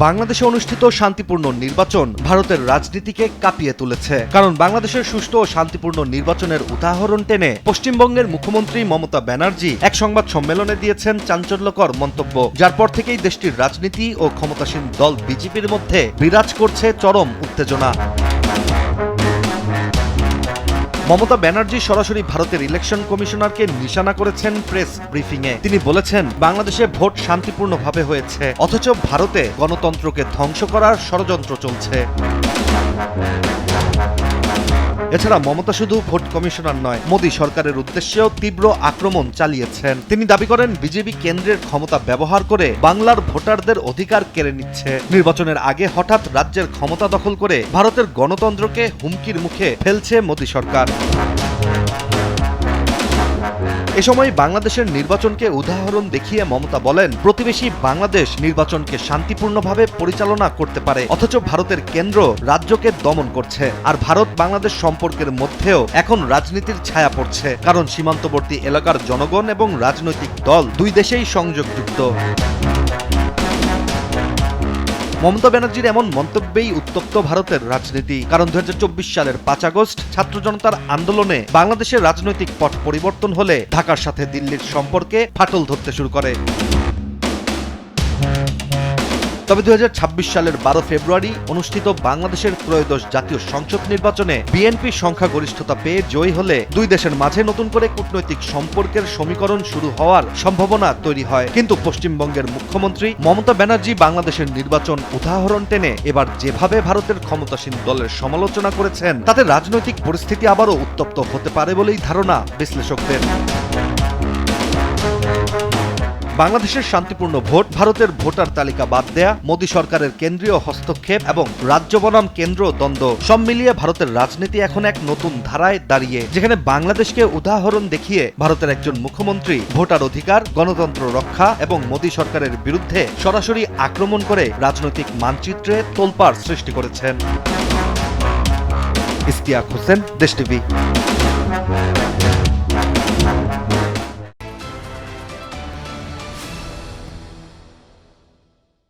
বাংলাদেশে অনুষ্ঠিত শান্তিপূর্ণ নির্বাচন ভারতের রাজনীতিকে কাঁপিয়ে তুলেছে। কারণ বাংলাদেশের সুষ্ঠু ও শান্তিপূর্ণ নির্বাচনের উদাহরণ টেনে পশ্চিমবঙ্গের মুখ্যমন্ত্রী মমতা ব্যানার্জি এক সংবাদ সম্মেলনে দিয়েছেন চাঞ্চল্যকর মন্তব্য, যার পর থেকেই দেশটির রাজনীতি ও ক্ষমতাসীন দল বিজেপির মধ্যে বিরাজ করছে চরম উত্তেজনা। মমতা ব্যানার্জি সরাসরি ভারতের ইলেকশন কমিশনারকে নিশানা করেছেন প্রেস ব্রিফিংয়ে। তিনি বলেছেন, বাংলাদেশে ভোট শান্তিপূর্ণভাবে হয়েছে, অথচ ভারতে গণতন্ত্রকে ধ্বংস করার ষড়যন্ত্র চলছে। এছাড়া মমতা শুধু ভোট কমিশনার নয়, মোদী সরকারের উদ্দেশ্যেও তীব্র আক্রমণ চালিয়েছেন। তিনি দাবি করেন, বিজেপি কেন্দ্রের ক্ষমতা ব্যবহার করে বাংলার ভোটারদের অধিকার কেড়ে নিচ্ছে। নির্বাচনের আগে হঠাৎ রাজ্যের ক্ষমতা দখল করে ভারতের গণতন্ত্রকে হুমকির মুখে ফেলছে মোদী সরকার। এ সময় বাংলাদেশের নির্বাচনকে উদাহরণ দেখিয়ে মমতা বলেন, প্রতিবেশী বাংলাদেশ নির্বাচনকে শান্তিপূর্ণভাবে পরিচালনা করতে পারে, অথচ ভারতের কেন্দ্র রাজ্যকে দমন করছে। আর ভারত বাংলাদেশ সম্পর্কের মধ্যেও এখন রাজনীতির ছায়া পড়ছে, কারণ সীমান্তবর্তী এলাকার জনগণ এবং রাজনৈতিক দল দুই দেশেই সংযোগযুক্ত। মমতা ব্যানার্জির এমন মন্তব্যেই উত্তপ্ত ভারতের রাজনীতি। কারণ 2024 সালের 5 আগস্ট ছাত্র জনতার আন্দোলনে বাংলাদেশের রাজনৈতিক পট পরিবর্তন হলে ঢাকার সাথে দিল্লির সম্পর্কে ফাটল ধরতে শুরু করে। তবে 2026 সালের 12 ফেব্রুয়ারি অনুষ্ঠিত বাংলাদেশের ত্রয়োদশ জাতীয় সংসদ নির্বাচনে বিএনপি সংখ্যাগরিষ্ঠতা পেয়ে জয়ী হলে দুই দেশের মাঝে নতুন করে কূটনৈতিক সম্পর্কের সমীকরণ শুরু হওয়ার সম্ভাবনা তৈরি হয়। কিন্তু পশ্চিমবঙ্গের মুখ্যমন্ত্রী মমতা ব্যানার্জি বাংলাদেশের নির্বাচন উদাহরণ টেনে এবার যেভাবে ভারতের ক্ষমতাসীন দলের সমালোচনা করেছেন, তাতে রাজনৈতিক পরিস্থিতি আবারও উত্তপ্ত হতে পারে বলেই ধারণা বিশ্লেষকদের। বাংলাদেশের শান্তিপূর্ণ ভোট, ভারতের ভোটার তালিকা বাদ দেয়া, মোদী সরকারের কেন্দ্রীয় হস্তক্ষেপ এবং রাজ্য বনাম কেন্দ্র দ্বন্দ্ব সব মিলিয়ে ভারতের রাজনীতি এখন এক নতুন ধারায় দাঁড়িয়ে, যেখানে বাংলাদেশকে উদাহরণ দেখিয়ে ভারতের একজন মুখ্যমন্ত্রী ভোটার অধিকার, গণতন্ত্র রক্ষা এবং মোদী সরকারের বিরুদ্ধে সরাসরি আক্রমণ করে রাজনৈতিক মানচিত্রে তোলপাড় সৃষ্টি করেছেন। ইশতিয়াক হোসেন, দেশ টিভি।